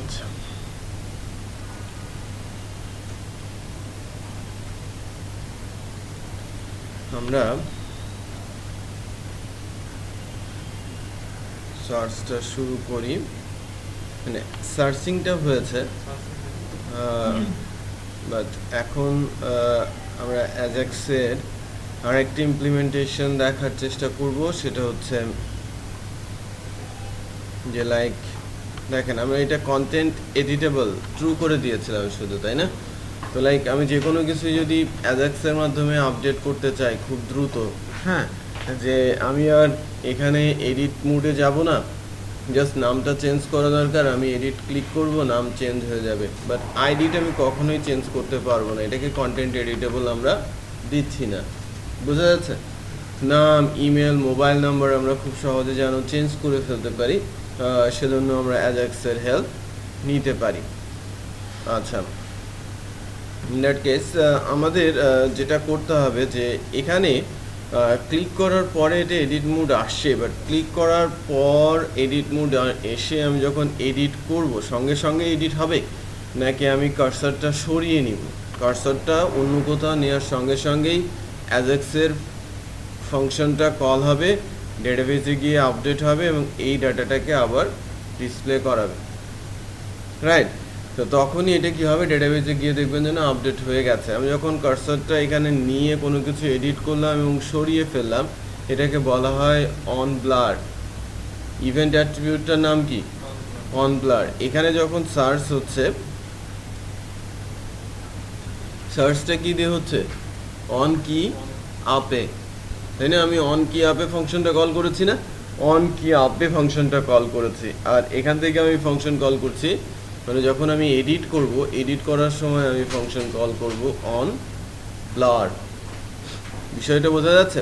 আচ্ছা, আমরা সার্চটা শুরু করি। মানে সার্চিংটা হয়েছে, বাট এখন আমরা অ্যাজাক্সের আরেকটি ইমপ্লিমেন্টেশন দেখার চেষ্টা করব। সেটা হচ্ছে যে লাইক দেখেন, আমরা এটা কন্টেন্ট এডিটেবল ট্রু করে দিয়েছিলাম শুধু, তাই না? তো লাইক আমি যে কোনো কিছু যদি অ্যাজাক্সের মাধ্যমে আপডেট করতে চাই খুব দ্রুত, হ্যাঁ, যে আমি আর এখানে এডিট মোডে যাব না, জাস্ট নামটা চেঞ্জ করা দরকার, আমি এডিট ক্লিক করব, নাম চেঞ্জ হয়ে যাবে। বাট আইডিটা আমি কখনোই চেঞ্জ করতে পারবো না, এটাকে কন্টেন্ট এডিটেবল আমরা দিচ্ছি না। বোঝা যাচ্ছে? নাম, ইমেল, মোবাইল নাম্বার আমরা খুব সহজে যেন চেঞ্জ করে ফেলতে পারি, সেজন্য আমরা অ্যাজাক্সের হেল্প নিতে পারি। আচ্ছা, ইন দ্যাট কেস আমাদের যেটা করতে হবে যে এখানে ক্লিক করার পরে এটা এডিট মোড আসছে, বাট ক্লিক করার পর এডিট মোড এসে আমি যখন এডিট করব সঙ্গে সঙ্গে এডিট হবে, নাকি আমি কার্সারটা সরিয়ে নিব? কার্সারটা অন্য কোথাও নেওয়ার সঙ্গে সঙ্গেই অ্যাজাক্সের ফাংশনটা কল হবে, ডেটাবেসে গিয়ে আপডেট হবে এবং এই ডাটাটাকে আবার ডিসপ্লে করাবে, রাইট? তো তখনই এটা কী হবে, ডেটাবেসে গিয়ে দেখবেন যেন আপডেট হয়ে গেছে। আমি যখন কার্সারটা এখানে নিয়ে কোনো কিছু এডিট করলাম এবং সরিয়ে ফেললাম, এটাকে বলা হয় অন ব্লার। ইভেন্ট অ্যাট্রিবিউটটার নাম কি? On blur. এখানে যখন সার্চ হচ্ছে, সার্চটা কী দিয়ে হচ্ছে? অন কি আপে, তাই না? আমি অন কি আপে ফাংশনটা কল করেছি না? অন কি আপে ফাংশনটা কল করেছি, আর এখান থেকে আমি ফাংশন কল করছি, মানে যখন আমি এডিট করব, এডিট করার সময় আমি ফাংশন কল করব অন ব্লার। বিষয়টা বোঝা যাচ্ছে?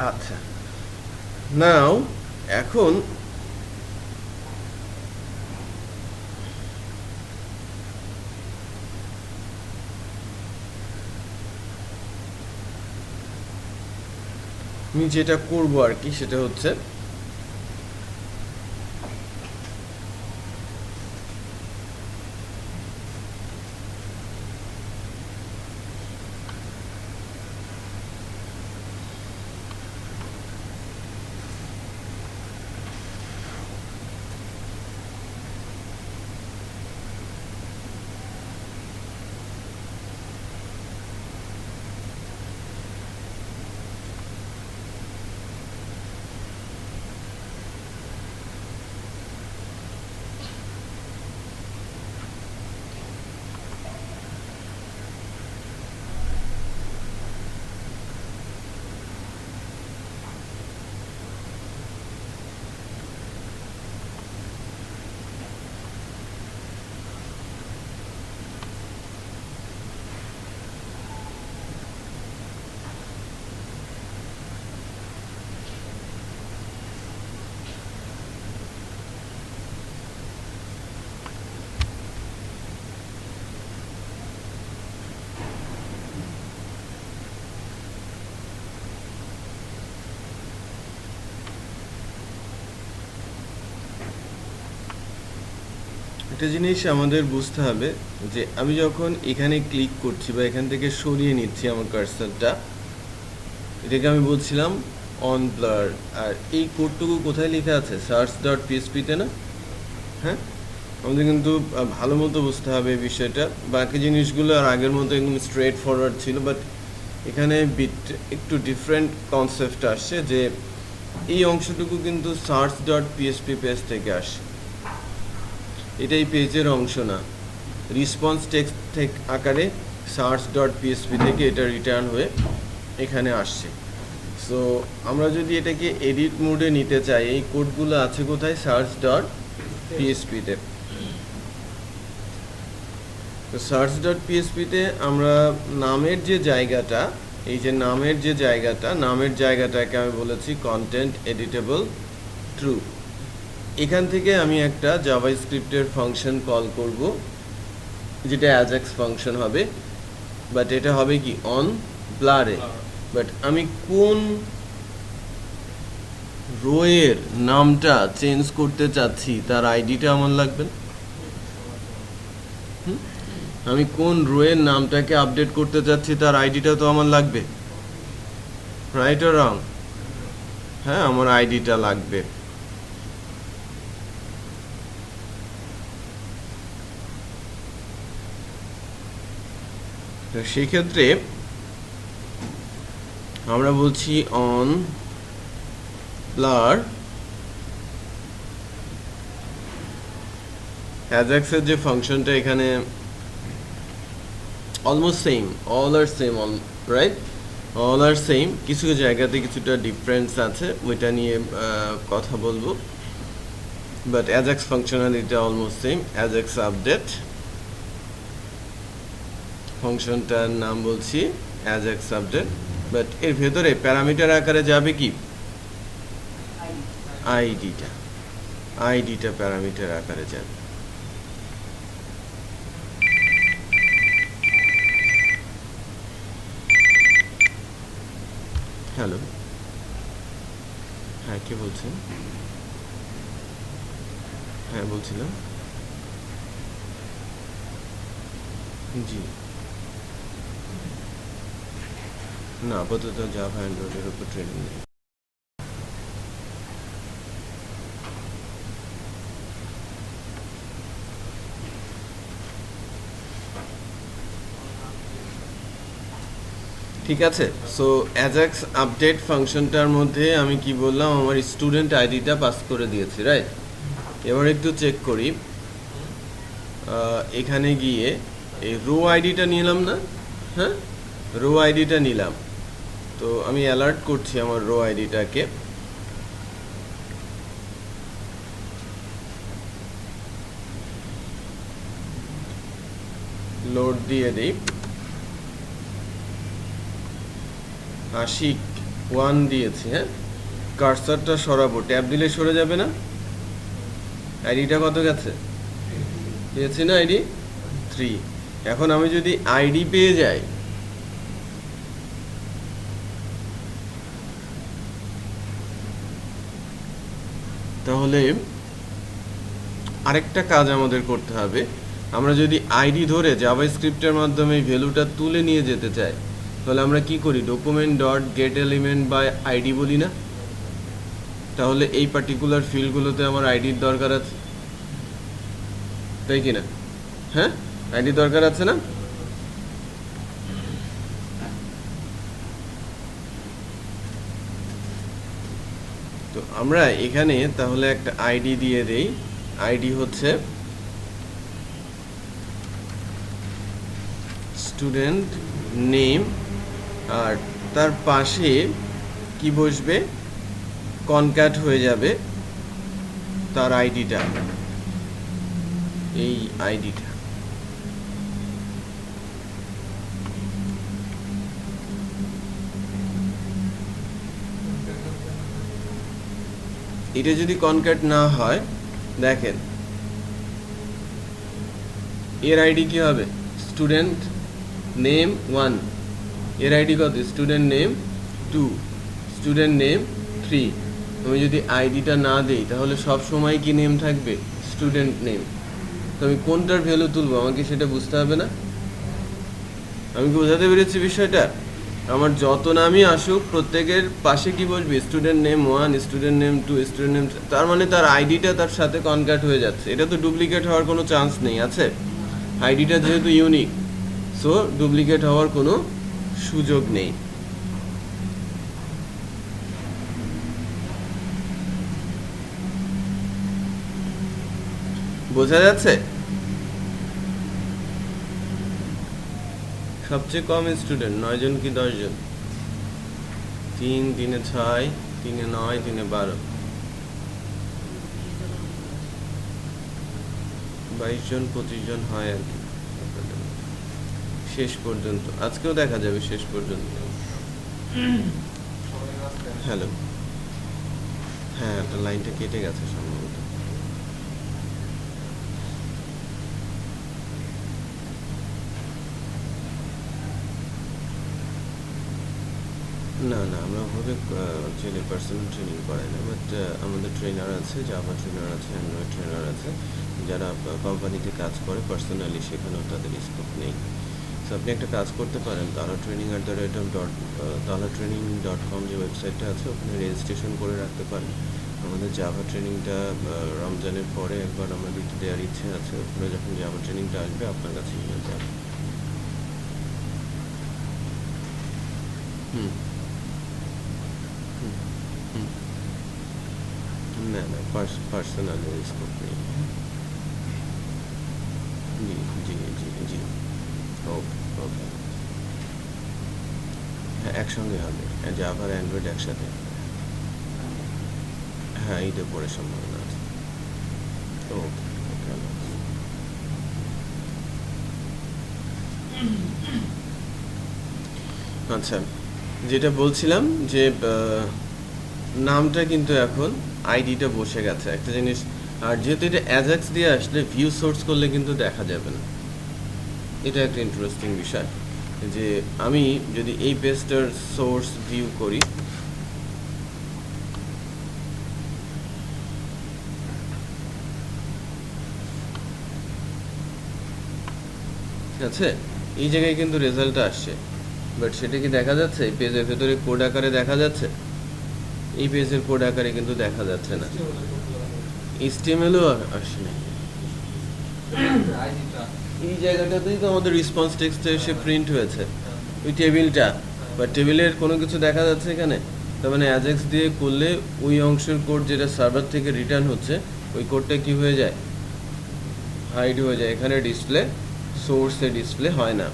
আচ্ছা, নাও এখন আমি যেটা করব আর কি, সেটা হচ্ছে একটা জিনিস আমাদের বুঝতে হবে যে আমি যখন এখানে ক্লিক করছি বা এখান থেকে সরিয়ে নিচ্ছি আমার কার্সারটা, এটাকে আমি বলছিলাম অন ব্লার। আর এই কোডটুকু কোথায় লেখা আছে? সার্চ ডট পিএসপিতে না? হ্যাঁ, আমাদের কিন্তু ভালো মতো বুঝতে হবে এই বিষয়টা। বাকি জিনিসগুলো আর আগের মতো একদম স্ট্রেট ফরওয়ার্ড ছিল, বাট এখানে একটু ডিফারেন্ট কনসেপ্ট আসছে যে এই অংশটুকু কিন্তু সার্চ ডট পিএসপি পেজ থেকে আসে, এটা এই পেজের অংশ না। রেসপন্স টেক্সট থেকে আকারে সার্চ ডট পিএসপি থেকে এটা রিটার্ন হয়ে এখানে আসছে। সো আমরা যদি এটাকে এডিট মোডে নিতে চাই, এই কোডগুলো আছে কোথায়? সার্চ ডট পিএসপিতে। তো সার্চ ডট পিএসপিতে আমরা নামের যে জায়গাটা, এই যে নামের যে জায়গাটা, নামের জায়গাটাকে আমি বলেছি কন্টেন্ট এডিটেবল ট্রু। এখান থেকে আমি একটা জাভাস্ক্রিপ্টের ফাংশন কল করব, যেটা অ্যাজাক্স ফাংশন হবে, বাট এটা হবে কি অন ব্লারে। বাট আমি কোন রো এর নামটা চেঞ্জ করতে চাচ্ছি, তার আইডিটা আমার লাগবে। আমি কোন রো এর নামটাকে আপডেট করতে চাচ্ছি তার আইডিটা তো আমার লাগবে, রাইট অর রং? হ্যাঁ, আমার আইডিটা লাগবে। সেই ক্ষেত্রে আমরা বলছি অন প্লার অ্যাজাক্সের যে ফাংশনটা এখানে almost same, all are same, right? All are same, কিছু জায়গাতে কিছুটা ডিফারেন্স আছে, ওইটা নিয়ে কথা বলবো, but Ajax functionality almost same. Ajax update ফাংশনটার নাম বলছি অ্যাজাক্স আপডেট, বাট এর ভেতরে প্যারামিটার আকারে যাবে কি আইডিটা প্যারামিটার আকারে যাবে। হ্যালো, হ্যাঁ কে বলছেন? হ্যাঁ বলছিলাম, জি না, আপাতত জাভা অ্যান্ড্রয়েডের উপর ট্রেনিং নেই। ঠিক আছে, সো অ্যাজাক্স আপডেট ফাংশনটার মধ্যে আমি কি বললাম, আমার স্টুডেন্ট আইডিটা পাস করে দিয়েছি, রাইট? এবার একটু চেক করি, এখানে গিয়ে এই রো আইডিটা নিলাম না? হ্যাঁ, রো আইডিটা নিলাম, তো আমি অ্যালার্ট করছি আমার রো আইডিটাকে। লোড দিয়ে দিই, আশিক 1 দিয়েছি। হ্যাঁ, কার্সারটা সরাবো, ট্যাব দিলে সরে যাবে না? আইডিটা কত গেছে? পেয়েছি না আইডি 3। এখন আমি যদি আইডি পেয়ে যাই, তাহলে আরেকটা কাজ আমাদের করতে হবে। আমরা যদি আইডি ধরে জাভাস্ক্রিপ্টের মাধ্যমে ভ্যালুটা তুলে নিয়ে যেতে চাই, তাহলে আমরা কি করি? Document dot get element by ID বলি না? তাহলে এই পার্টিকুলার ফিল্ডগুলোতে আমার আইডির দরকার আছে, তাই কি না? হ্যাঁ, আইডি দরকার আছে না? তো আমরা এখানে তাহলে একটা আইডি দিয়ে দেই। আইডি হচ্ছে স্টুডেন্ট নেম, আর তার পাশে কি বসবে? কনক্যাট হয়ে যাবে তার আইডিটা, এই আইডিটা। এটা যদি কনক্যাট না হয়, দেখেন এর আইডি কি হবে? স্টুডেন্ট নেম 1, এর আইডি কত? Student name 2, student name 3। আমি যদি আইডিটা না দেই, তাহলে সব সময় কি নেম থাকবে? Student name. তো আমি কোনটার ভ্যালু তুলবো, আমাকে সেটা বুঝতে হবে না? আমি কি বোঝাতে পেরেছি বিষয়টা? আমার যত নামই আসুক, প্রত্যেকের পাশে কি বসবে? Student name 1, student name 2, student name, তার মানে তার আইডিটা তার সাথে কনক্যাট হয়ে যাচ্ছে। এটা তো ডুপ্লিকেট হওয়ার কোনো চান্স নেই, আছে? আইডিটা যেহেতু ইউনিক, সো ডুপ্লিকেট হওয়ার কোনো সুযোগ নেই। বোঝা যাচ্ছে? সবচেয়ে কম স্টুডেন্ট 9 জন কি 10 জন? 3, 3 6, 3 9, 3 12, 22 জন 25 জন হয় আর কি শেষ পর্যন্ত। আজকেও দেখা যাবে শেষ পর্যন্ত। হ্যালো, হ্যাঁ, একটা লাইনটা কেটে গেছে সম্ভবত। না না আমরা ওভাবে অ্যাকচুয়ালি পার্সোনাল ট্রেনিং করাই না, বাট আমাদের ট্রেনার আছে, জাভা ট্রেনার আছে, অ্যান্ড্রয়েড ট্রেনার আছে, যারা কোম্পানিতে কাজ করে পার্সোনালি, সেখানেও তাদের স্কোপ নেই। সো আপনি একটা কাজ করতে পারেন, taalatraining.com যে ওয়েবসাইটটা আছে, ওখানে রেজিস্ট্রেশন করে রাখতে পারেন। আমাদের জাভা ট্রেনিংটা রমজানের পরে একবার আমরা দিতে দেওয়ার ইচ্ছে আছে। ওখানে যখন জাভা ট্রেনিংটা আসবে আপনার কাছে ইমেল যাবে। হুম হুম হুম না না পার্সোনাল স্কোপ নেই। জি জি জি জি ওকে ওকে। হ্যাঁ একসঙ্গে হবে, জাভা আর অ্যান্ড্রয়েড একসাথে। হ্যাঁ ঈদের পরে সম্ভাবনা আছে। ওকে ওকে আল্লাহ হাফেজ। আচ্ছা, যেটা বলছিলাম যে নামটা কিন্তু এখন আইডিটা বসে গেছে একটা জিনিস। আর যেহেতু এটা অ্যাজাক্স দিয়ে আসলে ভিউ সোর্স করলে কিন্তু দেখা যাবে না, এটা একটা ইন্টারেস্টিং বিষয়। যে আমি যদি এই পেজটার সোর্স ভিউ করি, ঠিক আছে, এই জায়গায় কিন্তু রেজাল্টটা আসছে, বাট সেটা কি দেখা যাচ্ছে এই পেজের ভেতরে কোড আকারে দেখা যাচ্ছে? এই পেজের কোড আকারে কিন্তু দেখা যাচ্ছে না, এইচটিএমএলও আসে না। এই জায়গাটাতেই তো আমাদের রেসপন্স টেক্সটে এসে প্রিন্ট হয়েছে ওই টেবিলটা, বা টেবিলের কোনো কিছু দেখা যাচ্ছে এখানে। তার মানে অ্যাজাক্স দিয়ে করলে ওই অংশের কোড যেটা সার্ভার থেকে রিটার্ন হচ্ছে, ওই কোডটা কি হয়ে যায়, হাইড হয়ে যায়, এখানে ডিসপ্লে, সোর্সে ডিসপ্লে হয় না।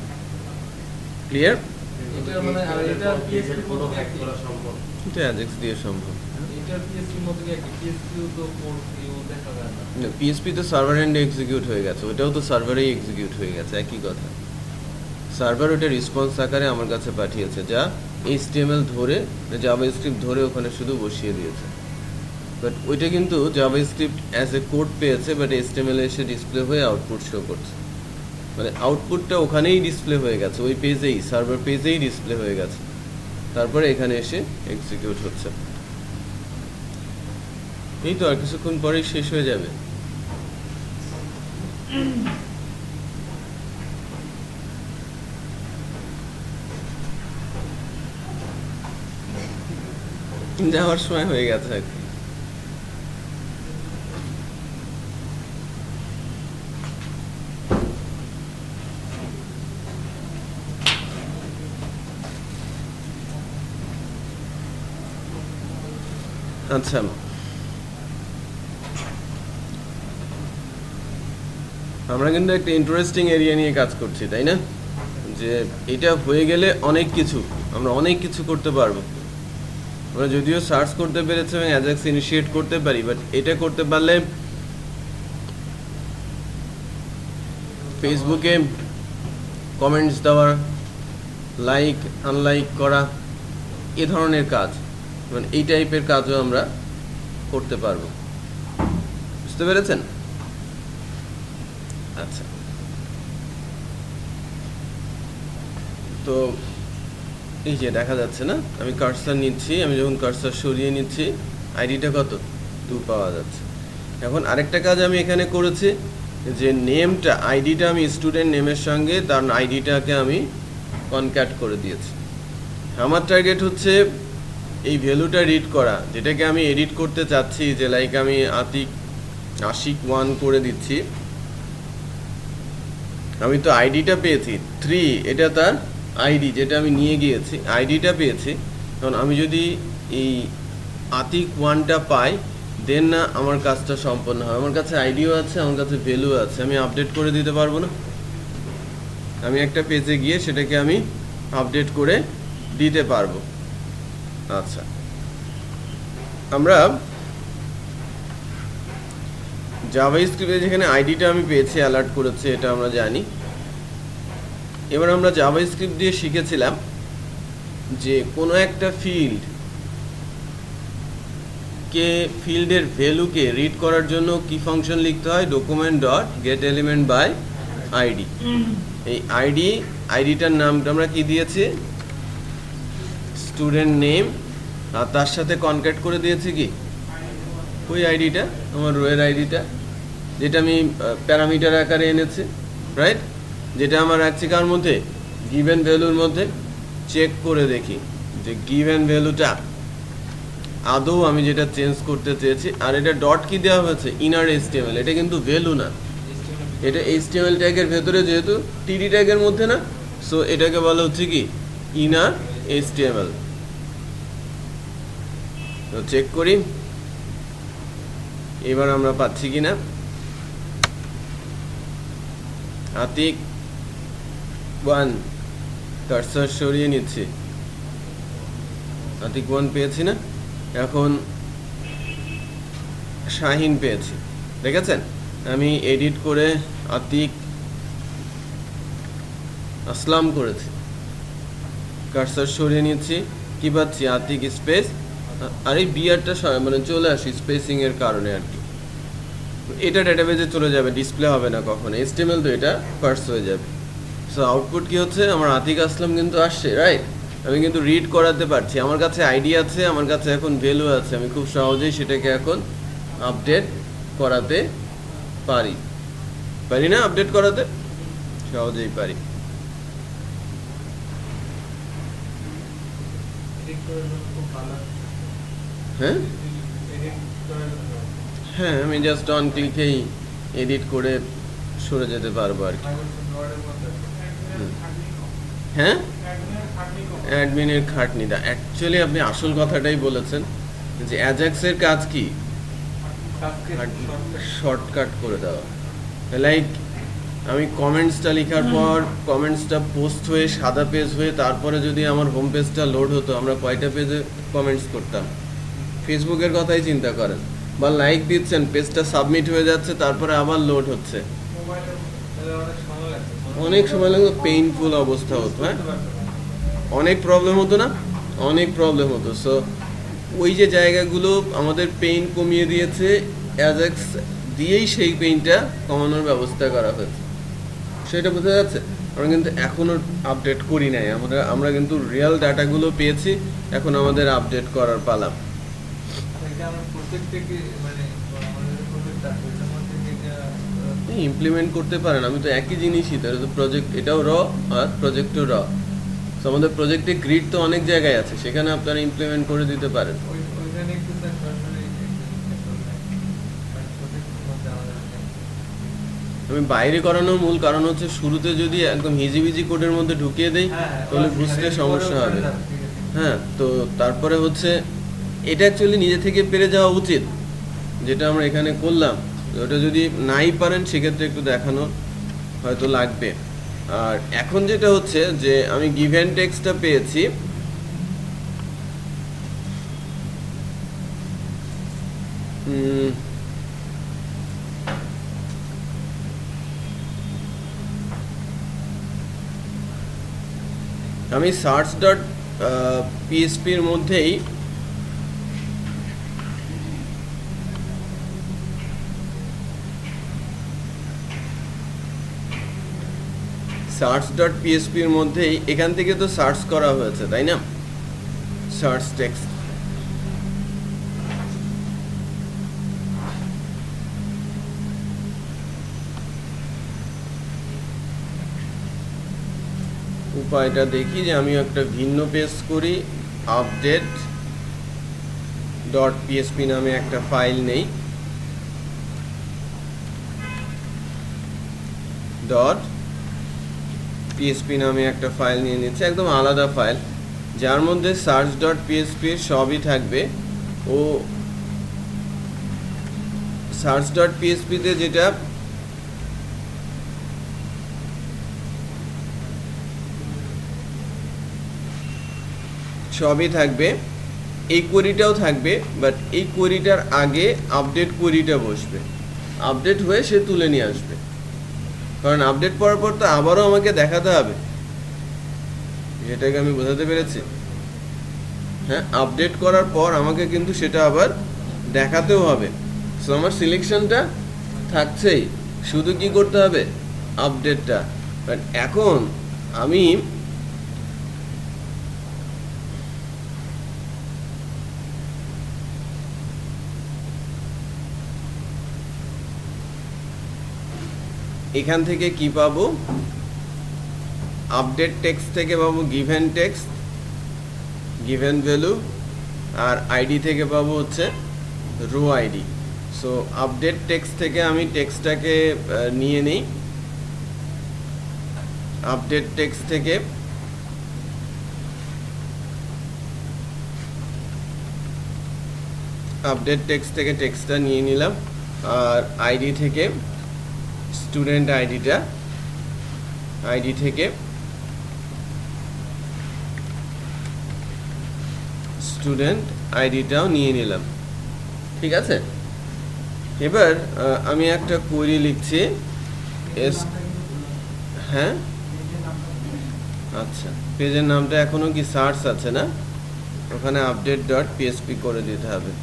ক্লিয়ার? এটা মানে আর এটা পিএসপি কোনো হ্যাক করা সম্ভব? এটা অ্যাজাক্স দিয়ে সম্ভব। এটা পিএসপির মধ্যে কি একটা পিএসপিও তো কোড ভিউ দেখা যায় না। পিএসপি তো সার্ভার এন্ডে এক্সিকিউট হয়ে গেছে, ওটাও তো সার্ভারেই এক্সিকিউট হয়ে গেছে, একই কথা। সার্ভার ওটা রেসপন্স আকারে আমার কাছে পাঠিয়েছে, যা এইচটিএমএল ধরে, জাভাস্ক্রিপ্ট ধরে ওখানে শুধু বসিয়ে দিয়েছে। বাট ওইটা কিন্তু জাভাস্ক্রিপ্ট অ্যাজ এ কোড পেয়েছে, বাট এইচটিএমএল এসে ডিসপ্লে হয়ে আউটপুট শো করছে। মানে আউটপুটটা ওখানেই ডিসপ্লে হয়ে গেছে, ওই পেজেই, সার্ভার পেজেই ডিসপ্লে হয়ে গেছে, তারপরে এখানে এসে এক্সিকিউট হচ্ছে। এই তো আর কিছুক্ষণ পরেই শেষ হয়ে যাবে। যাওয়ার সময় হয়ে গেছে আর কি। আচ্ছা, আমরা কিন্তু একটা ইন্টারেস্টিং এরিয়া নিয়ে কাজ করছি, তাই না? যে এটা হয়ে গেলে আমরা অনেক কিছু করতে পারবো। আমরা যদিও সার্চ করতে পেরেছি এবং অ্যাজাক্স ইনিশিয়েট করতে পারি, বাট এটা করতে পারলে ফেসবুকে কমেন্টস দেওয়া, লাইক আনলাইক করা, এ ধরনের কাজ, মানে এই টাইপের কাজও আমরা করতে পারবো। বুঝতে পেরেছেন? আচ্ছা, তো এই যে দেখা যাচ্ছে না, আমি কার্সার নিচ্ছি, আমি যখন কার্সার সরিয়ে নিচ্ছি আইডিটা কত 2 পাওয়া যাচ্ছে। এখন আরেকটা কাজ আমি এখানে করেছি, যে নেমটা, আইডিটা আমি স্টুডেন্ট নেমের সঙ্গে তার আইডিটাকে আমি কনক্যাট করে দিয়েছি। আমার টার্গেট হচ্ছে এই ভ্যালুটা রিড করা, যেটাকে আমি এডিট করতে চাচ্ছি, যে লাইক আমি আশিক 1 করে দিচ্ছি। আমি তো আইডিটা পেয়েছি 3, এটা তার আইডি যেটা আমি নিয়ে গিয়েছি, আইডিটা পেয়েছি। কারণ আমি যদি এই আতিক 1টা পাই, দেন না আমার কাজটা সম্পন্ন হয়। আমার কাছে আইডিও আছে, আমার কাছে ভ্যালু আছে, আমি আপডেট করে দিতে পারবো না? আমি একটা পেজে গিয়ে সেটাকে আমি আপডেট করে দিতে পারবো। আচ্ছা, আমরা জাভাস্ক্রিপ্টে যেখানে আইডিটা আমি পেয়েছি, অ্যালার্ট করেছে, এটা আমরা জানি। এবার আমরা জাভাস্ক্রিপ্ট দিয়ে শিখেছিলাম যে কোনো একটা ফিল্ডের ভ্যালুকে রিড করার জন্য কি ফাংশন লিখতে হয়, document dot get element by ID. এই আইডিটার নামটা আমরা কি দিয়েছি, স্টুডেন্ট নেম, আর তার সাথে কনক্যাট করে দিয়েছি কি ওই আইডিটা, আমার রোয়ের আইডিটা, যেটা আমি প্যারামিটার আকারে এনেছি, রাইট? যেটা আমার রাখছি কার মধ্যে, গিভেন ভ্যালুর মধ্যে। চেক করে দেখি যে গিভেন ভ্যালুটা আদৌ আমি যেটা চেঞ্জ করতে চেয়েছি। আর এটা ডট কি দেওয়া হয়েছে, ইনার HTML, এটা কিন্তু ভ্যালু না, এটা HTML ট্যাগের ভেতরে, যেহেতু TD ট্যাগের মধ্যে না, সো এটাকে বলা হচ্ছে কি ইনার HTML। তো চেক করি এবার আমরা পাচ্ছি কিনা। আতিক 1, কার্সার সরিয়ে নিচ্ছি, আতিক 1 পেয়েছি না। এখন শাহিন পেয়েছি, দেখেছেন? আমি এডিট করে আতিক আসলাম করেছি, কার্সার সরিয়ে নিচ্ছি, কি পাচ্ছি, আতিক স্পেস, আর এই বিআরটা মানে চলে আসি স্পেসিং এর কারণে আর কি। এটা ডেটাবেজে চলে যাবে, ডিসপ্লে হবে না কখনো, HTML তো এটা পার্স হয়ে যাবে। সো আউটপুট কি হচ্ছে, আমার আতিক আসলাম কিন্তু আসছে, রাইট? আমি কিন্তু রিড করাতে পারছি, আমার কাছে আইডি আছে, আমার কাছে এখন ভ্যালু আছে, আমি খুব সহজেই সেটাকে এখন আপডেট করাতে পারি, পারি না? আপডেট করাতে সহজেই পারি। হ্যাঁ হ্যাঁ, আমি জাস্ট অন ক্লিকেই এডিট করে সরে যেতে পারবো আর কি। হ্যাঁ, অ্যাডমিনের খাটনিটা, অ্যাকচুয়ালি আপনি আসল কথাটাই বলেছেন যে অ্যাজাক্সের কাজ কি, শর্টকাট করে দেওয়া। লাইক আমি কমেন্টসটা লেখার পর কমেন্টসটা পোস্ট হয়ে সাদা পেজ হয়ে তারপরে যদি আমার হোম পেজটা লোড হতো, আমরা কয়টা পেজে কমেন্টস করতাম? ফেসবুকের কথাই চিন্তা করেন, বা লাইক দিচ্ছেন, পেজটা সাবমিট হয়ে যাচ্ছে, তারপরে আবার লোড হচ্ছে, অনেক সময় লাগতো, পেইনফুল অবস্থা হতো। হ্যাঁ, অনেক প্রবলেম হতো না, অনেক প্রবলেম হতো। সো ওই যে জায়গাগুলো আমাদের পেইন কমিয়ে দিয়েছে, অ্যাজাক্স দিয়েই সেই পেইনটা কমানোর ব্যবস্থা করা হয়েছে, সেটা বোঝা যাচ্ছে। আমরা কিন্তু এখনও আপডেট করি নাই, আমরা কিন্তু রিয়েল ডাটাগুলো পেয়েছি, এখন আমাদের আপডেট করার পালা। ইমপ্লিমেন্ট করতে পারেন, আমি তো একই জিনিসই, তাহলে তো প্রজেক্ট এটাও র আর প্রজেক্টও র। তো আমাদের প্রজেক্টে গ্রিড তো অনেক জায়গায় আছে, সেখানে আপনারা ইমপ্লিমেন্ট করে দিতে পারেন। আমি বাইরে করানোর মূল কারণ হচ্ছে শুরুতে যদি একদম হিজিবিজি কোডের মধ্যে ঢুকিয়ে দেই তাহলে বুঝতে সমস্যা হবে। হ্যাঁ, তো তারপরে হচ্ছে এটা অ্যাকচুয়ালি নিজে থেকে পেরে যাওয়া উচিত, যেটা আমরা এখানে করলাম। ওটা যদি নাই পারেন সেক্ষেত্রে একটু দেখানো হয়তো লাগবে। আর এখন যেটা হচ্ছে যে আমি গিভেন টেক্সটটা পেয়েছি, আমি সার্চ ডট পিএসপির মধ্যেই সার্চ ডট পিএসপির মধ্যেই এখান থেকে তো সার্চ করা হয়েছে, তাই না? সার্চ টেক্সট, উপায়টা দেখি যে আমি একটা ভিন্ন পেজ করি, আপডেট ডট পিএসপি নামে একটা ফাইল নেই, ডট পিএসপি নামে একটা ফাইল নিয়ে নিচ্ছে, একদম আলাদা ফাইল, যার মধ্যে সার্চ ডট পিএসপির সবই থাকবে। ও সার্চ ডট পিএসপিতে যেটা সবই থাকবে, এই কোয়েরিটাও থাকবে, বাট এই কোয়েরিটার আগে আপডেট কোয়েরিটা বসবে, আপডেট হয়ে সে তুলে নিয়ে আসবে, কারণ আপডেট করার পর তো আবারও আমাকে দেখাতে হবে। এটাকে আমি বোঝাতে পেরেছি? হ্যাঁ, আপডেট করার পর আমাকে কিন্তু সেটা আবার দেখাতেও হবে। সো আমার সিলেকশনটা থাকছেই, শুধু কি করতে হবে, আপডেটটা। বাট এখন আমি এখান থেকে কি পাবো, আপডেট টেক্সট থেকে পাবো গিভেন টেক্সট, গিভেন ভ্যালু, আর আইডি থেকে পাবো হচ্ছে row ID. So update text থেকে আমি টেক্সটটাকে নিয়ে নিই, আপডেট টেক্সট থেকে টেক্সটটা নিয়ে নিলাম, আর আইডি থেকে স্টুডেন্ট আইডি থেকে স্টুডেন্ট আইডিটাও নিয়ে নিলাম। ঠিক আছে, এবার আমি একটা কোয়েরি লিখছি হ্যাঁ আচ্ছা, পেজের নামটা এখনো কি সার্চ আছে না, ওখানে আপডেট ডট পিএসপি করে দিতে হবে।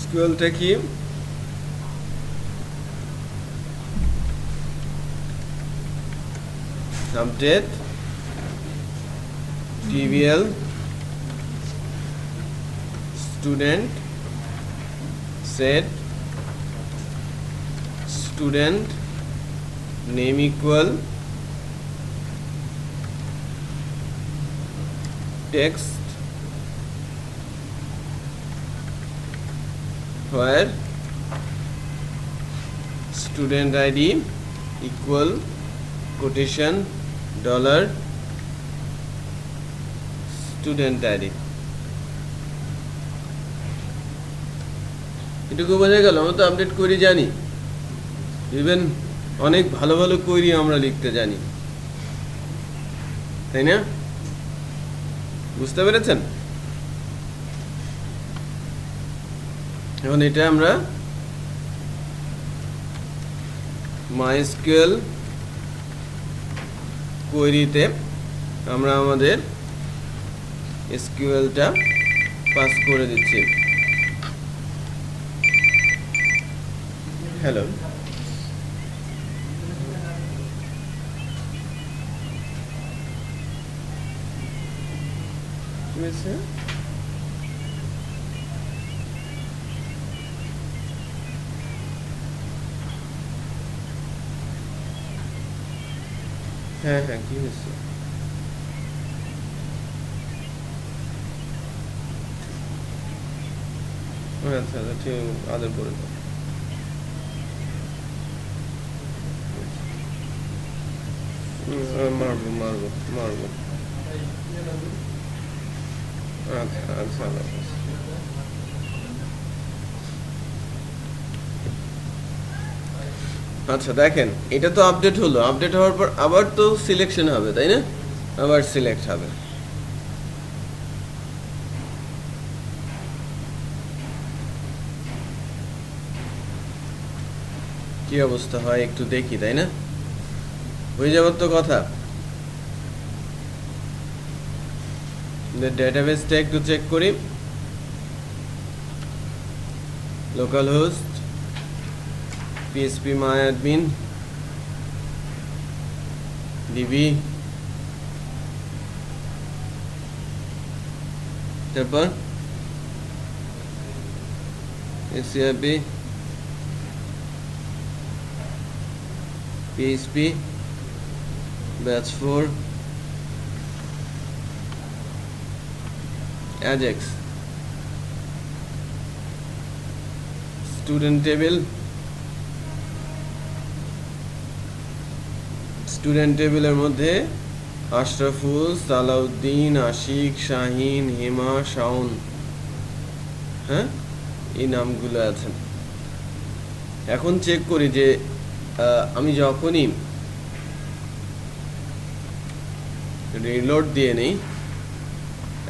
স্কুলটা কি, update TVL student set student name equal text where student ID equal quotation dollar student ID। এটুকু বোঝা গেল, আমরা তো আপডেট কোয়েরি জানি, ইভেন অনেক ভালো ভালো কোয়েরি আমরা লিখতে জানি, তাই না? বুঝতে পেরেছেন? এখন এটা আমরা মাইস্কুয়েল কোয়েরিতে আমরা আমাদের এসকিউএলটা পাস করে দিচ্ছি। হ্যালো, কি হয়েছে? হ্যাঁ হ্যাঁ, কি হয়েছে? আচ্ছা আচ্ছা, ঠিক আদর করে দাও। মারবো মারবো মারবো। আচ্ছা আচ্ছা, আচ্ছা দেখেন, এটা তো আপডেট হলো, আপডেট হওয়ার পর আবার তো সিলেকশন হবে, তাই না? আবার সিলেক্ট হবে। কি অবস্থা হয় একটু দেখি, তাই না? হয়ে যাবার তো কথা। ডেটাবেসটা একটু চেক করি। লোকাল হোস্ট phpMyAdmin db, তারপর scrp php batch 4 ajax student table, student টেবিলের মধ্যে আশরাফুল, সালাউদ্দিন, আশিক, শাহিন, হেমা, শাওন, হ্যাঁ এই নামগুলো আছেন। এখন চেক করি যে আমি যখনই রিলোড দিয়ে নেই,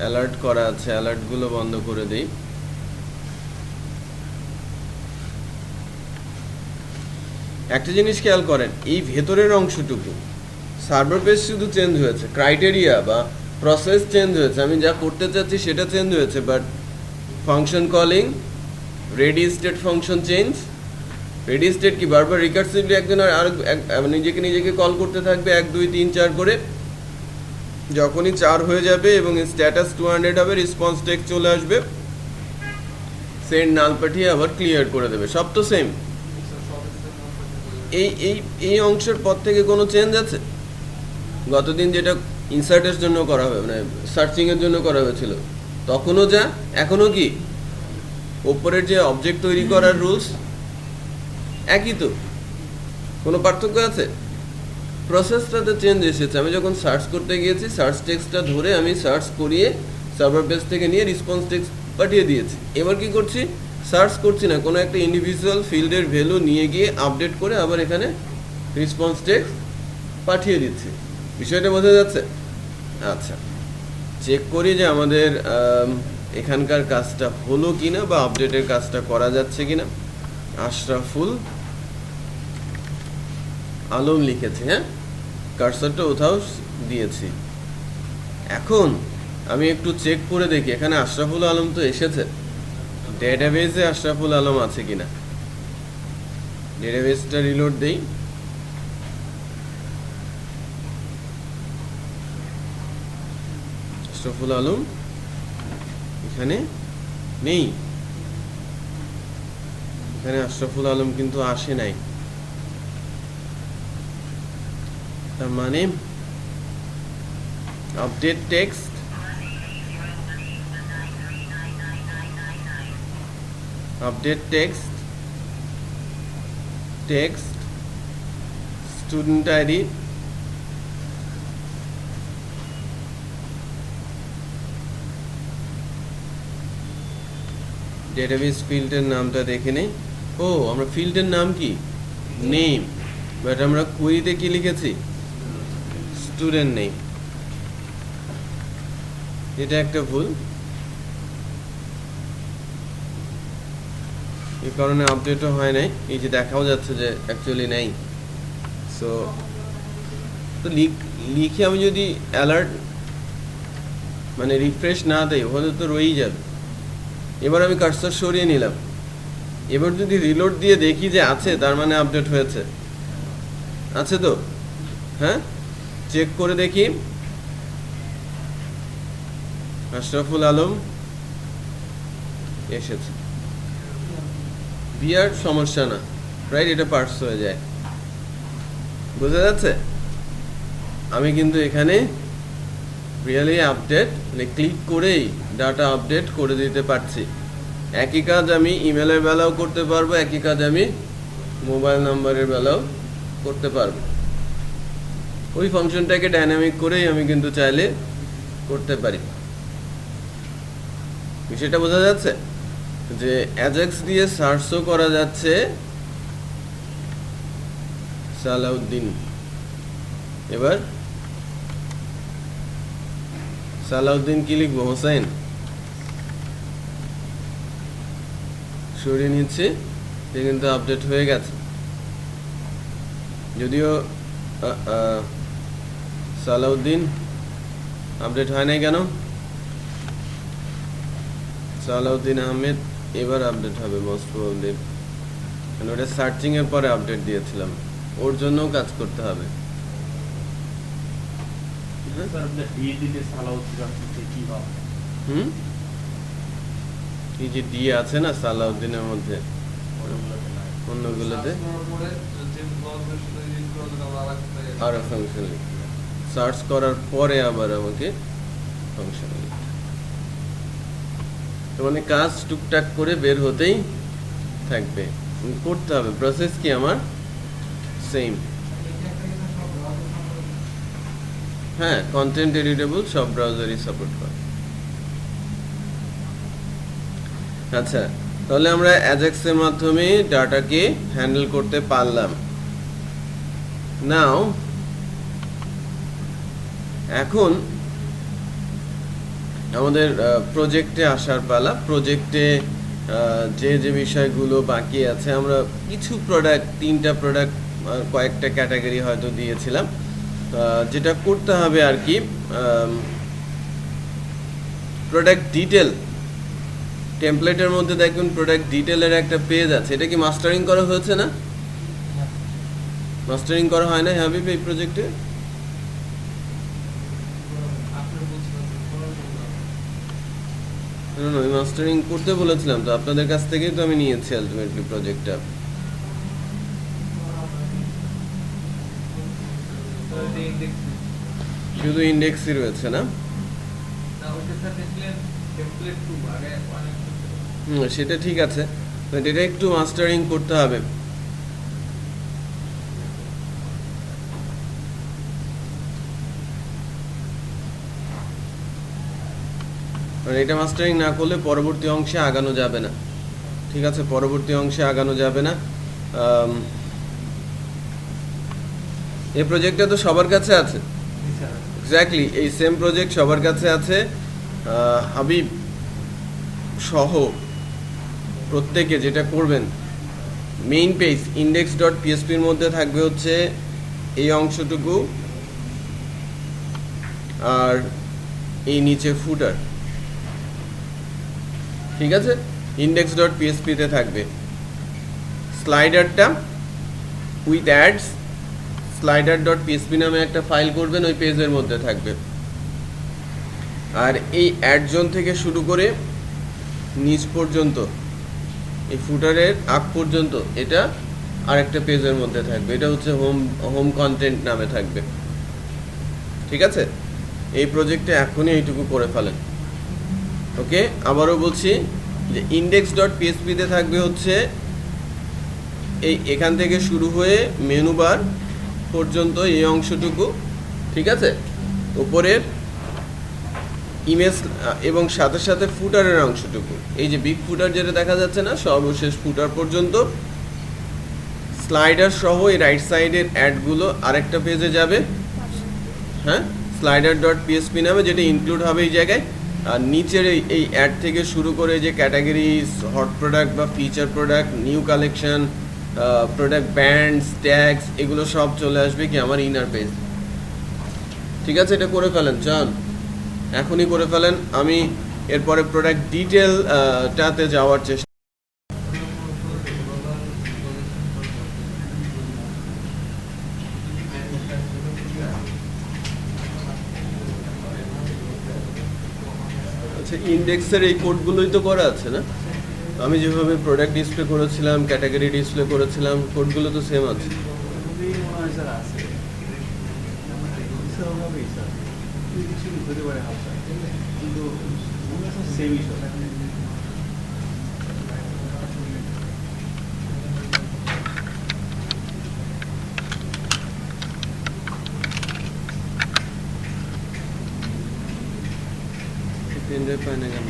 অ্যালার্ট করা আছে, অ্যালার্টগুলো বন্ধ করে দিই। একটা জিনিস খেয়াল করেন, এই ভেতরের অংশটুকু সার্ভার পেজ শুধু চেঞ্জ হয়েছে, ক্রাইটেরিয়া বা প্রসেস চেঞ্জ হয়েছে, আমি যা করতে চাচ্ছি সেটা চেঞ্জ হয়েছে, but function calling ready state function change. Ready state কি বারবার রিকার্সিভলি একজন আর নিজেকে কল করতে থাকবে 1 2 3 4 করে। যখনই 4 হয়ে যাবে এবং স্ট্যাটাস 200 হবে, রেসপন্স টেক্সট চলে আসবে, সেন্ড নাল পাঠিয়ে আবার ক্লিয়ার করে দেবে। সব তো সেম। এই অংশের পর থেকে কোনো চেঞ্জ আছে? গতদিন যেটা ইনসার্টের জন্য করা হবে, মানে সার্চিংয়ের জন্য করা হয়েছিল, তখনও যা এখনও কি? ওপরের যে অবজেক্ট তৈরি করার রুলস একই তো, কোনো পার্থক্য আছে? প্রসেসটাতে চেঞ্জ এসেছে। আমি যখন সার্চ করতে গিয়েছি, সার্চ টেক্সটটা ধরে আমি সার্চ করিয়ে সার্ভার পেজ থেকে নিয়ে রেসপন্স টেক্সট পাঠিয়ে দিয়েছি। এবার কি করছি? সার্চ করছি না, কোনো একটা ইন্ডিভিজুয়াল ফিল্ডের ভ্যালু নিয়ে গিয়ে আপডেট করে আবার এখানে রেসপন্স টেক্সট পাঠিয়ে দিচ্ছি। বিষয়টা বোঝা যাচ্ছে? আচ্ছা, চেক করি যে আমাদের এখানকার কাজটা হলো কিনা বা আপডেটের কাজটা করা যাচ্ছে কিনা। আশরাফুল আলম লিখেছি, হ্যাঁ, কার্সারটা কোথাও দিয়েছি। এখন আমি একটু চেক করে দেখি এখানে আশরাফুল আলম তো এসেছে, ডেটাবেজে আশরাফুল আলম আছে কিনা। ডেটাবেজটা রিলোড দেই। আশরাফুল আলম এখানে নেই, এখানে আশরাফুল আলম কিন্তু আসে নাই। তার মানে update text, update text, text student ID, database ফিল্ডের নামটা দেখে নেই। ও, আমরা ফিল্ডের নাম কি? নেম, বাট আমরা কুইরিতে কি লিখেছি? Student name. এটা একটা ভুল, এই কারণে আপডেটও হয় নাই। এই যে দেখাও যাচ্ছে যে অ্যাকচুয়ালি নেই। সো তো লিখে আমি যদি অ্যালার্ট মানে রিফ্রেশ না দেই, ওখানে তো রয়েই যাবে। এবার আমি কার্সার সরিয়ে নিলাম, এবার যদি রিলোড দিয়ে দেখি যে আছে, তার মানে আপডেট হয়েছে। আছে তো? হ্যাঁ, চেক করে দেখি। আশরাফুল আলম এসেছে, বিয়ার সমস্যা না, রাইট? এটা পার্স হয়ে যায়, বোঝা যাচ্ছে? আমি কিন্তু এখানে রিয়েলি আপডেট মানে ক্লিক করেই ডাটা আপডেট করে দিতে পারছি। একই কাজ আমি ইমেলের বেলাও করতে পারবো, একই কাজ আমি মোবাইল নাম্বারের বেলাও করতে পারবো। ওই ফাংশনটাকে ডাইনামিক করেই আমি কিন্তু চাইলে করতে পারি। বিষয়টা বোঝা যাচ্ছে যে অ্যাজাক্স দিয়ে সার্চও করা যাচ্ছে। সালাউদ্দিন, এবার সালাউদ্দিন কি লিখবো? হোসেন সরিয়ে নিচ্ছে, সে কিন্তু আপডেট হয়ে গেছে। যদিও সালাউদ্দিন আপডেট হয় নাই কেন? সালাউদ্দিন আহমেদ এবার আপডেট হবে মোস্ট প্রবাবলি, কারণ ওটা সার্চিং এর পরে আপডেট দিয়েছিলাম, ওর জন্যও কাজ করতে হবে। এই যে ডি আছে না সালাউদ্দিনের মধ্যে, অন্যগুলোতে আরো ফাংশন লিখতে, সার্চ করার পরে আবার আমাকে ফাংশন লিখতে, মানে কাজ টুকটাক করে বের হতেই থাকবে, করতে হবে। প্রসেস কি আমার সেম। হ্যাঁ, কন্টেন্ট এডিটেবল সব ব্রাউজারই সাপোর্ট করে। আচ্ছা, তাহলে আমরা অ্যাজাক্সের মাধ্যমে ডাটাকে হ্যান্ডেল করতে পারলাম। নাও এখন আমাদের প্রজেক্টে আসার পালা। প্রজেক্টে যে যে বিষয়গুলো বাকি আছে, আমরা কিছু প্রোডাক্ট, 3টা প্রোডাক্ট, কয়েকটা ক্যাটাগরি হয়তো দিয়েছিলাম। যেটা করতে হবে আর কি, প্রোডাক্ট ডিটেল টেমপ্লেটের মধ্যে দেখুন প্রোডাক্ট ডিটেলের একটা পেজ আছে। এটা কি মাস্টারিং করা হয়েছে না? মাস্টারিং করা হয় না হাবিব এই প্রজেক্টে? না, আমি মাস্টারিং করতে বলেছিলাম তো, আপনাদের কাছ থেকেই তো আমি নিয়েছি আলটিমেটলি প্রজেক্টটা। শুধু ইন্ডেক্সই রয়েছে না? সেটা ঠিক আছে, বাট এটা একটু মাস্টারিং করতে হবে। এটা মাস্টারিং না করলে পরবর্তী অংশে আগানো যাবে না। ঠিক আছে, পরবর্তী অংশে আগানো যাবে না। এই প্রজেক্টটা তো সবার কাছে আছে। এক্স্যাক্টলি, এই সেম প্রজেক্ট সবার কাছে আছে। হাবিব সহ প্রত্যেকে যেটা করবেন, মেইন পেজ index.php-র মধ্যে থাকবে হচ্ছে এই অংশটুকু, আর এই নিচে ফুটার। ঠিক আছে, index.php-তে থাকবে স্লাইডারটা উইথ অ্যাডস, slider.php নামে একটা ফাইল করবেন, ওই পেজের মধ্যে থাকবে। আর এই অ্যাড জোন থেকে শুরু করে নিচ পর্যন্ত, এই ফুটারের আগ পর্যন্ত, এটা আরেকটা পেজের মধ্যে থাকবে। এটা হচ্ছে হোম কন্টেন্ট নামে থাকবে। ঠিক আছে, এই প্রজেক্টে এখনই এইটুকু করে ফেলেন। ওকে, আবারও বলছি যে index.php-তে থাকবে হচ্ছে এখান থেকে শুরু হয়ে মেনু বার পর্যন্ত এই অংশটুকু। ঠিক আছে, উপরের ইমেজ এবং সাথে সাথে ফুটারের অংশটুকু, এই যে বিগ ফুটার যেটা দেখা যাচ্ছে না, সর্বশেষ ফুটার পর্যন্ত। স্লাইডার সহ এই রাইট সাইডের অ্যাডগুলো আরেকটা পেজে যাবে, হ্যাঁ, slider.php নামে, যেটা ইনক্লুড হবে এই জায়গায়। আর নিচের এই অ্যাড থেকে শুরু করে যে ক্যাটাগরিজ, হট প্রোডাক্ট বা feature product, new collection, product bands, tags, এগুলো সব চলে আসবে কি আমার ইনার পেজ। ঠিক আছে, এটা করে ফেলেন, চান এখনই করে ফেলেন। আমি এরপরে প্রোডাক্ট ডিটেলটাতে যাওয়ার চেষ্টা। আচ্ছা, ইন্ডেক্সের এই কোডগুলোই তো করা আছে না? আমি যেভাবে প্রোডাক্ট ডিসপ্লে করেছিলাম, ক্যাটাগরি ডিসপ্লে করেছিলাম, কোডগুলো তো সেম আছে। পেন ড্রাইভ পায় না কেন?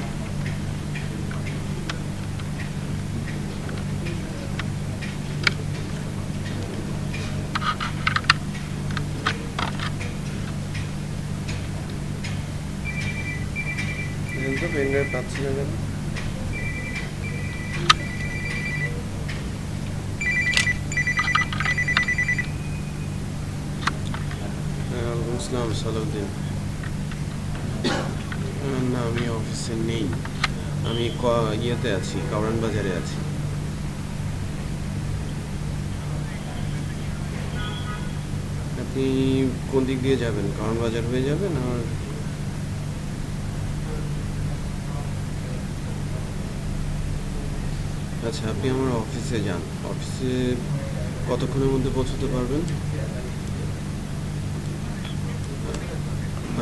তো পেন ড্রাইভ পাচ্ছি না কেন? ওয়ালাইকুম আসসালাম, সালাউদ্দিন। না, আমি অফিসে নেই, আমি ইয়েতে আছি, কারণ বাজারে আছি। আপনি কোন দিক দিয়ে যাবেন? কারণ বাজার হয়ে যাবেন? আর আচ্ছা, আপনি আমার অফিসে যান। অফিসে কতক্ষণের মধ্যে পৌঁছতে পারবেন?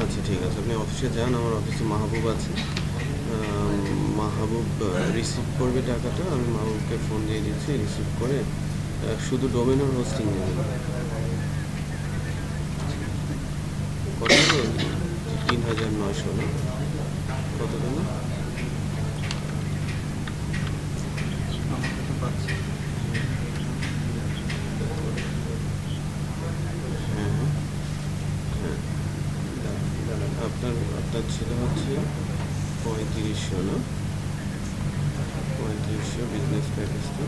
আচ্ছা, ঠিক আছে, আপনি অফিসে যান। আমার অফিসে মাহবুব আছে, মাহবুব রিসিভ করবে টাকাটা। আমি মাহবুবকে ফোন দিয়ে দিচ্ছি, রিসিভ করে শুধু ডোমেন আর হোস্টিং নেবেন। কত? ৩,৯০০ না? কত দাম? আপনার ছিল হচ্ছে 3500 না, 3500 বিজনেস প্যাকেজটা।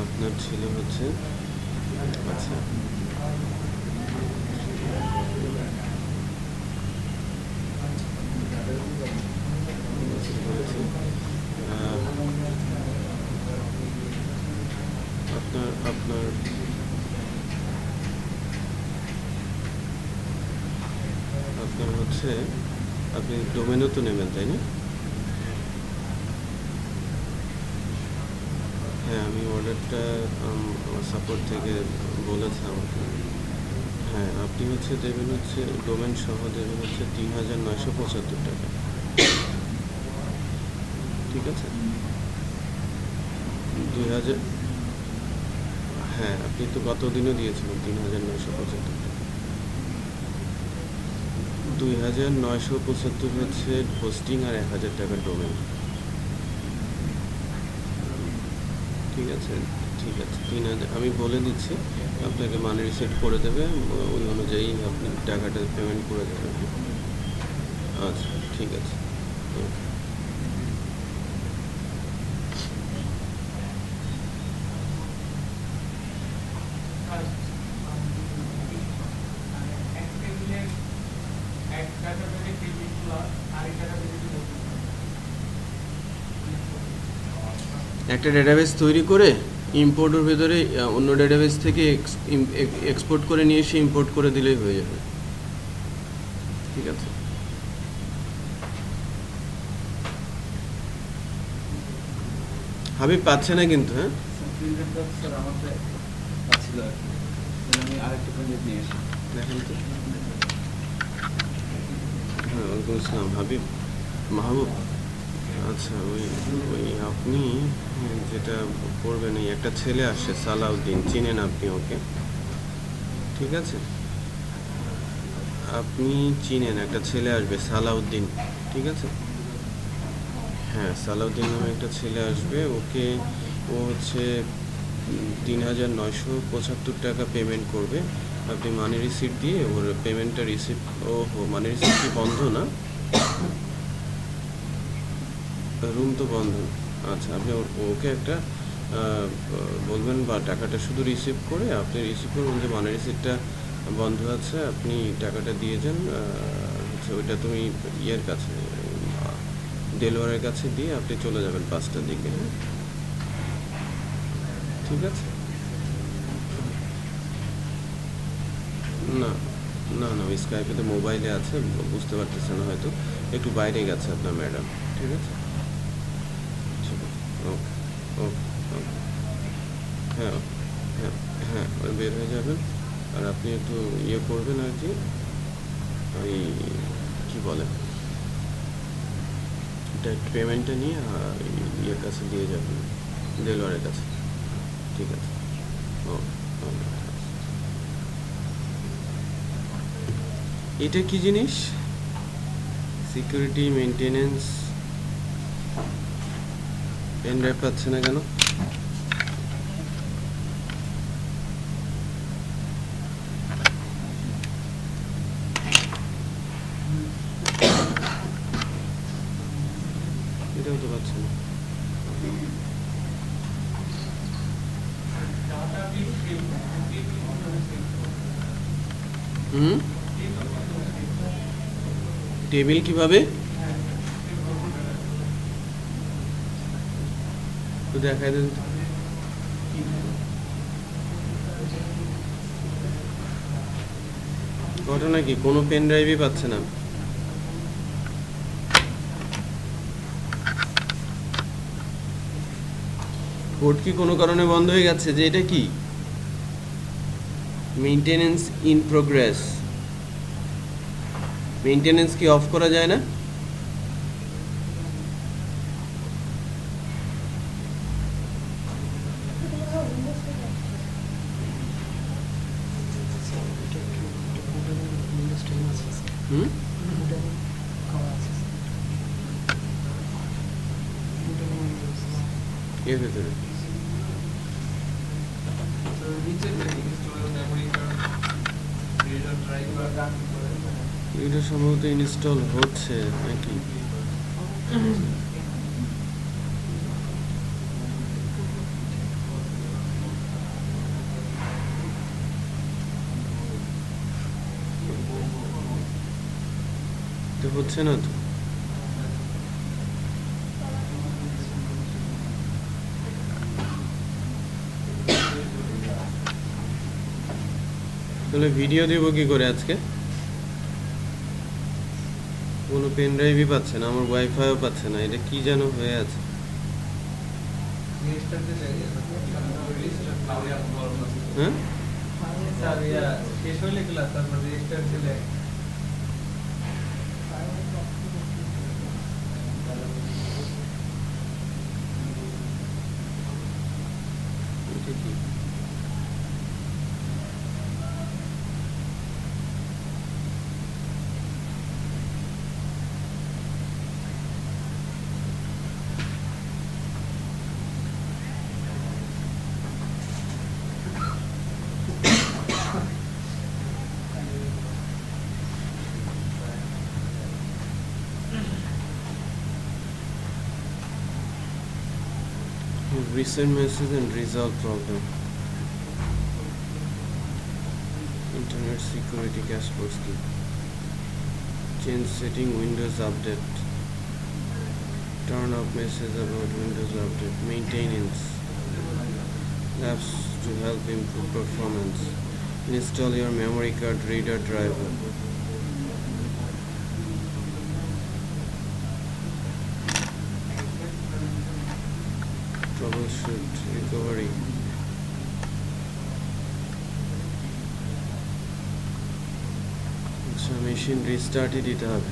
আপনার ছিল হচ্ছে, আচ্ছা বুঝতে পেরেছি। আপনার আপনার আপনার হচ্ছে আপনি ডোমেনও তো নেবেন তাই না? হ্যাঁ, আমি অর্ডারটা আমার সাপোর্ট থেকে বলেছে আমাকে। হ্যাঁ, আপনি হচ্ছে দেবেন হচ্ছে ডোমেন সহ দেবেন হচ্ছে ৩,৯৭৫ টাকা, ঠিক আছে? ২,০০০, হ্যাঁ আপনি তো গত দিনও দিয়েছিলেন ৩,৯৭৫ টাকা। ২,৯৭৫ হচ্ছে হোস্টিং আর ১,০০০ টাকা ডোমেন, ঠিক আছে? ঠিক আছে, ৩,০০০ আমি বলে দিচ্ছি, আপনাকে মানি রিসিট করে দেবে, ওই অনুযায়ী আপনি টাকাটা পেমেন্ট করে দেবেন। আচ্ছা ঠিক আছে, ওকে। আর এক টেবিলে এক টাকা করে টেবিলগুলো আরেক টাকা করে একটা ডেটাবেস তৈরি করে ইম্পোর্টের ভেতরে অন্য ডেটাবেস থেকে এক্সপোর্ট করে নিয়ে এসে ইম্পোর্ট করে দিলেই হয়ে যাবে, ঠিক আছে? হাবিব পাচ্ছে না কিন্তু, হ্যাঁ প্রিন্টারটা স্যার আমাদের পাচ্ছিল আর কি, তাহলে আমি আরেকটা প্রিন্টার নিয়ে আসি। দেখেন তো। হ্যাঁ, ওয়ালাইকুম আসসালাম হাবিব, মাহবুব। আচ্ছা ওই ওই আপনি যেটা করবেন, এই একটা ছেলে আসছে সালাউদ্দিন, চিনেন আপনি ওকে, ঠিক আছে? আপনি চিনেন একটা ছেলে আসবে সালাউদ্দিন, ঠিক আছে? হ্যাঁ, সালাউদ্দিন নামে একটা ছেলে আসবে, ওকে ও হচ্ছে ৩,৯৭৫ টাকা পেমেন্ট করবে। আপনি মানি রিসিট দিয়ে ওর পেমেন্টটা রিসিভ, ও মানি রিসিট কি বন্ধ না? রুম তো বন্ধ। আচ্ছা, আপনি ওকে একটা বলবেন, বা টাকাটা শুধু রিসিভ করে আপনি রিসিভ করবেন যে মানি রিসিটটা বন্ধ আছে, আপনি টাকাটা দিয়ে যান। হচ্ছে ওইটা তুমি ইয়ের কাছে, ডেলিভারের কাছে দিয়ে আপনি চলে যাবেন 5টার দিকে, হ্যাঁ ঠিক আছে? না না না, ওই স্কাইপে তো মোবাইলে আছে, বুঝতে পারতেছে না হয়তো, একটু বাইরে গেছে আপনার ম্যাডাম, ঠিক আছে? ঠিক আছে, ওকে ওকে ওকে। হ্যাঁ হ্যাঁ হ্যাঁ, ওই বের হয়ে যাবেন। আর আপনি একটু ইয়ে করবেন আর কি, ওই কী বলে, পেমেন্টটা নিয়ে ইয়ের কাছে দিয়ে যাবেন, ডেলিভারের কাছে, ঠিক আছে? ওকে ওকে। এটা কি জিনিস? সিকিউরিটি মেনটেনেন্স, পেন ড্রাইভ পাচ্ছে না কেন? এটাও তো পাচ্ছে না। ডাটা বেস সেভ হুম, টেবিল কিভাবে তো দেখাই দেন তো। ঘটনা কি, কোনো পেন ড্রাইভই পাচ্ছে না? পোর্ট কি কোনো কারণে বন্ধ হয়ে গেছে? যে এটা কি মেইনটেনেন্স ইন প্রোগ্রেস, মেইনটেনেন্স কি অফ করা যায় না? হুম, এর ভেতরে নিচে থেকে install memory card reader driver এটা সম্ভবত ইনস্টল হচ্ছে নাকি? তো হচ্ছে না তো। তাহলে ভিডিও দেব কি করে আজকে? কোনো পেন ড্রাইভই পাচ্ছে না, আমার ওয়াইফাইও পাচ্ছে না, এটা কি যেন হয়ে আছে। রেজিস্টার দিলে রেজিস্টার ক্লাউডে আপলোড হ্যাঁ স্যার ইয়া শেষ হইলে ক্লাস তারপর রেজিস্টার দিলে এটা কি? Recent message and resolve problem. Internet security Kaspersky. Change setting Windows update. Turn off message about Windows update. Maintenance. Apps to help improve performance. Install your memory card reader driver. Troubleshoot recovery. আচ্ছা machine রিস্টার্টই দিতে হবে।